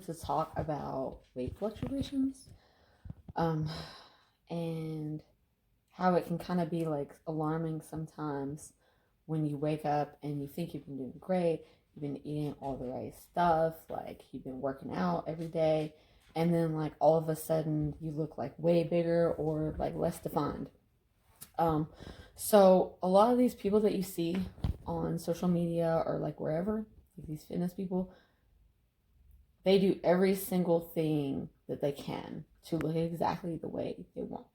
to talk about weight fluctuations, um, and how it can kind of be like alarming sometimes when you wake up and you think you've been doing great, you've been eating all the right stuff, like you've been working out every day, and then like all of a sudden you look like way bigger or like less defined. Um, so a lot of these people that you see on social media or like wherever, like these fitness people, they do every single thing that they can to look exactly the way they want.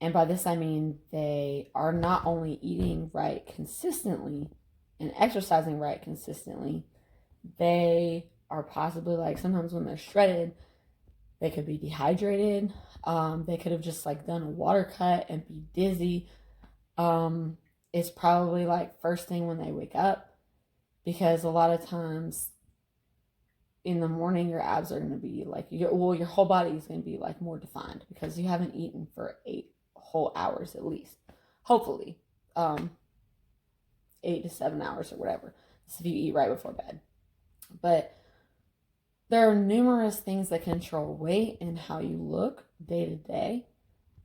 And by this, I mean they are not only eating right consistently and exercising right consistently, they are possibly like sometimes when they're shredded, they could be dehydrated. They could have just like done a water cut and be dizzy. Um, it's probably like first thing when they wake up because a lot of times in the morning your abs are going to be like your whole body is going to be like more defined because you haven't eaten for 8 whole hours at least, hopefully, 8 to 7 hours or whatever, if you eat right before bed. But there are numerous things that control weight and how you look day to day,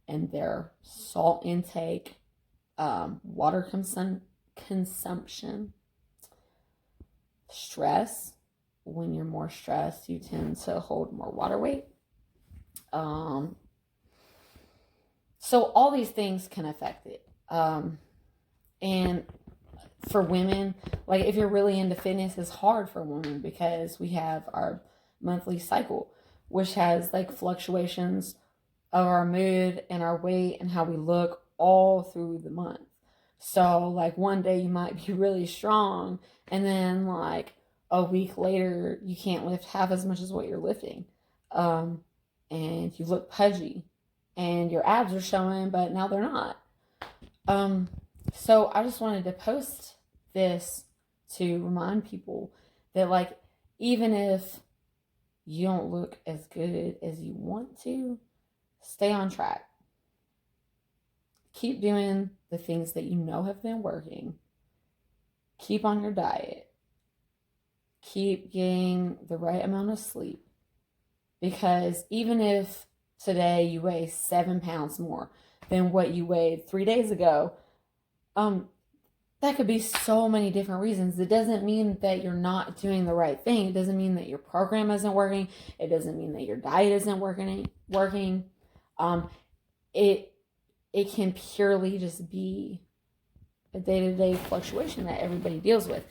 and their salt intake, water consumption, stress. When you're more stressed, you tend to hold more water weight. Um, so all these things can affect it. And for women, like if you're really into fitness, it's hard for women because we have our monthly cycle, which has like fluctuations of our mood and our weight and how we look all through the month. So like one day you might be really strong and then like a week later you can't lift half as much as what you're lifting. Um, and you look pudgy and your abs are showing, but now they're not. Um, so I just wanted to post this to remind people that like even if you don't look as good as you want to, stay on track. Keep doing the things that you know have been working. Keep on your diet. Keep getting the right amount of sleep. Because even if today you weigh 7 pounds more than what you weighed 3 days ago, that could be so many different reasons. It doesn't mean that you're not doing the right thing. It doesn't mean that your program isn't working. It doesn't mean that your diet isn't working. Um, it it can purely just be a day-to-day fluctuation that everybody deals with.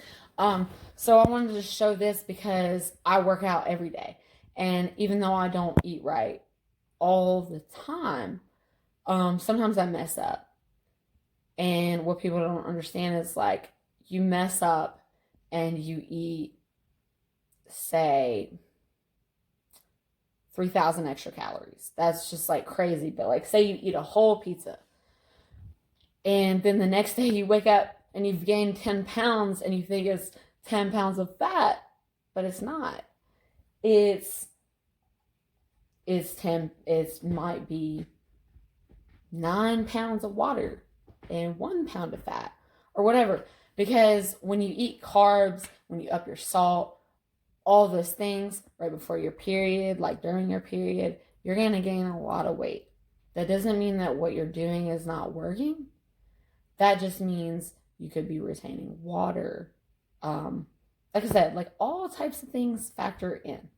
So I wanted to show this because I work out every day. And even though I don't eat right all the time, sometimes I mess up. And what people don't understand is like you mess up and you eat, say, 3,000 extra calories. That's just like crazy. But like, say you eat a whole pizza, and then the next day you wake up and you've gained 10 pounds and you think it's 10 pounds of fat, but it's not. It's it might be 9 pounds of water and 1 pound of fat or whatever. Because when you eat carbs, when you up your salt, all those things right before your period, like during your period, you're going to gain a lot of weight. That doesn't mean that what you're doing is not working. That just means you could be retaining water. Like I said, like all types of things factor in.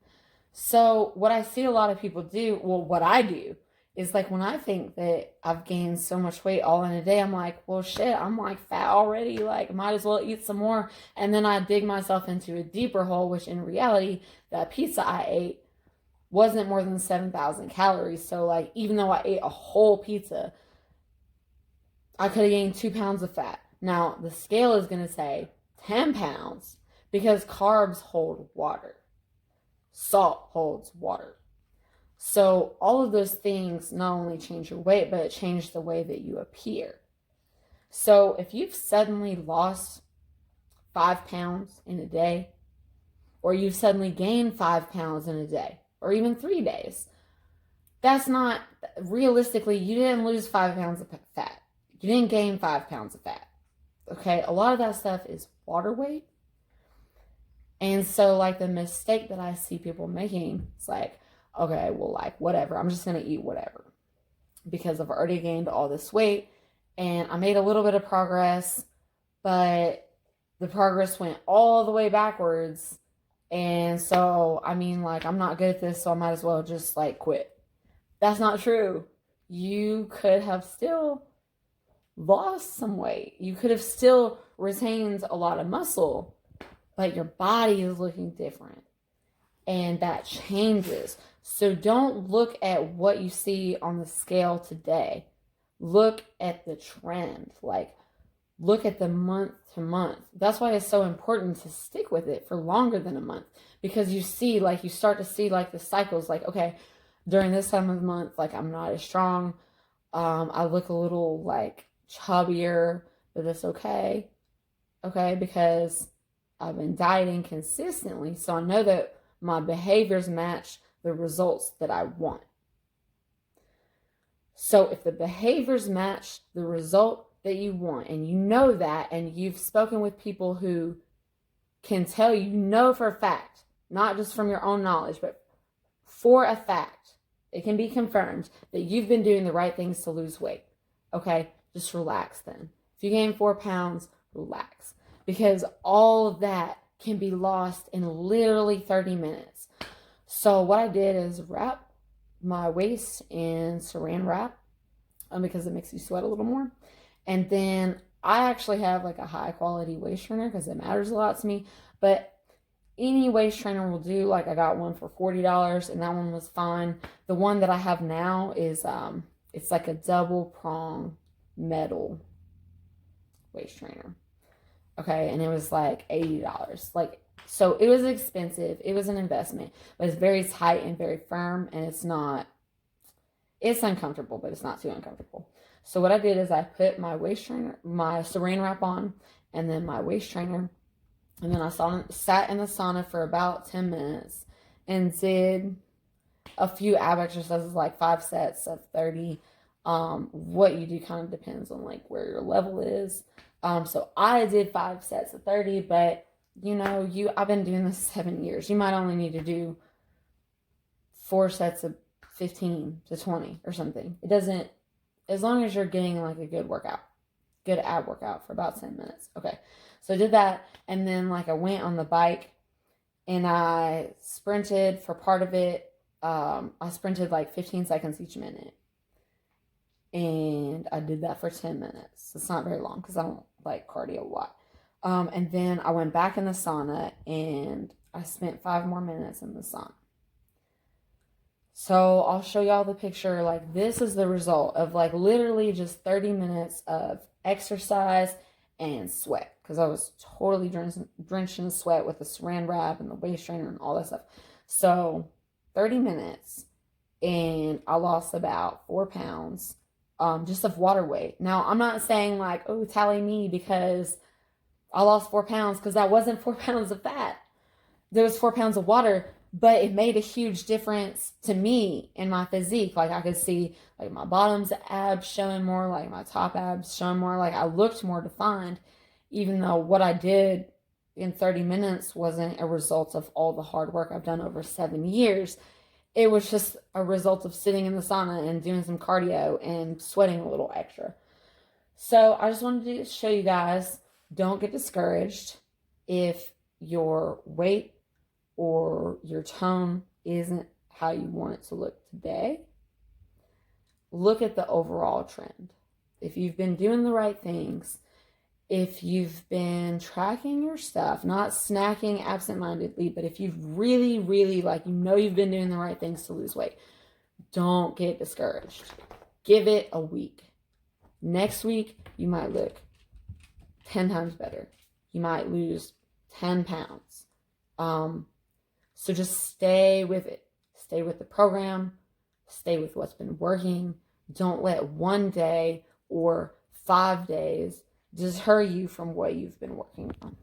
So what I see a lot of people do, well, what I do is like when I think that I've gained so much weight all in a day, I'm like, well, shit, I'm like fat already. Like, might as well eat some more. And then I dig myself into a deeper hole, which in reality, that pizza I ate wasn't more than 7,000 calories. So, like, even though I ate a whole pizza, I could have gained 2 pounds of fat. Now, the scale is going to say 10 pounds because carbs hold water, salt holds water. So all of those things not only change your weight, but it changes the way that you appear. So if you've suddenly lost 5 pounds in a day, or you've suddenly gained 5 pounds in a day, or even 3 days, that's not, realistically, you didn't lose 5 pounds of fat. You didn't gain 5 pounds of fat. Okay, a lot of that stuff is water weight. And so, like, the mistake that I see people making, it's like, okay, well, like, whatever. I'm just going to eat whatever because I've already gained all this weight and I made a little bit of progress, but the progress went all the way backwards. And so, I mean, like, I'm not good at this, so I might as well just, like, quit. That's not true. You could have still lost some weight. You could have still retained a lot of muscle, but your body is looking different. And that changes. So don't look at what you see on the scale today. Look at the trend. Like, look at the month to month. That's why it's so important to stick with it for longer than a month, because you see, like, you start to see, like, the cycles, like, okay, during this time of the month, like, I'm not as strong. I look a little, like, chubbier, but that's okay. Okay, because I've been dieting consistently, so I know that my behaviors match the results that I want. So if the behaviors match the result that you want, and you know that, and you've spoken with people who can tell you, for a fact, not just from your own knowledge, but for a fact, it can be confirmed that you've been doing the right things to lose weight. Okay, just relax then. If you gain 4 pounds, relax. Because all of that can be lost in literally 30 minutes. So what I did is wrap my waist in saran wrap because it makes you sweat a little more. And then I actually have like a high quality waist trainer because it matters a lot to me. But any waist trainer will do. Like, I got one for $40 and that one was fine. The one that I have now is it's like a double prong metal waist trainer. Okay, and it was like $80. Like, so it was expensive. It was an investment, but it's very tight and very firm, and it's uncomfortable, but it's not too uncomfortable. So what I did is I put my waist trainer, my saran wrap on, and then my waist trainer, and then I sat in the sauna for about 10 minutes and did a few ab exercises, like 5 sets of 30. What you do kind of depends on like where your level is. So I did 5 sets of 30, but I've been doing this 7 years. You might only need to do 4 sets of 15 to 20 or something. It doesn't, as long as you're getting like a good ab workout for about 10 minutes. Okay. So I did that. And then like I went on the bike and I sprinted for part of it. I sprinted like 15 seconds each minute. And I did that for 10 minutes. It's not very long because I don't like cardio a lot. And then I went back in the sauna and I spent 5 more minutes in the sauna. So I'll show y'all the picture. Like, this is the result of like literally just 30 minutes of exercise and sweat. Because I was totally drenched in sweat with the saran wrap and the waist trainer and all that stuff. So 30 minutes and I lost about 4 pounds. Just of water weight. Now, I'm not saying like, oh, tally me because I lost 4 pounds, because that wasn't 4 pounds of fat. There was 4 pounds of water, but it made a huge difference to me in my physique. Like, I could see like my bottom's abs showing more, like my top abs showing more. Like, I looked more defined, even though what I did in 30 minutes wasn't a result of all the hard work I've done over 7 years. It was just a result of sitting in the sauna and doing some cardio and sweating a little extra. So I just wanted to show you guys, don't get discouraged if your weight or your tone isn't how you want it to look today. Look at the overall trend. If you've been doing the right things, if you've been tracking your stuff, not snacking absentmindedly, but if you've really, really, like, you've been doing the right things to lose weight, don't get discouraged. Give it a week. Next week, you might look 10 times better. You might lose 10 pounds. So just stay with it. Stay with the program. Stay with what's been working. Don't let one day or 5 days deter you from what you've been working on.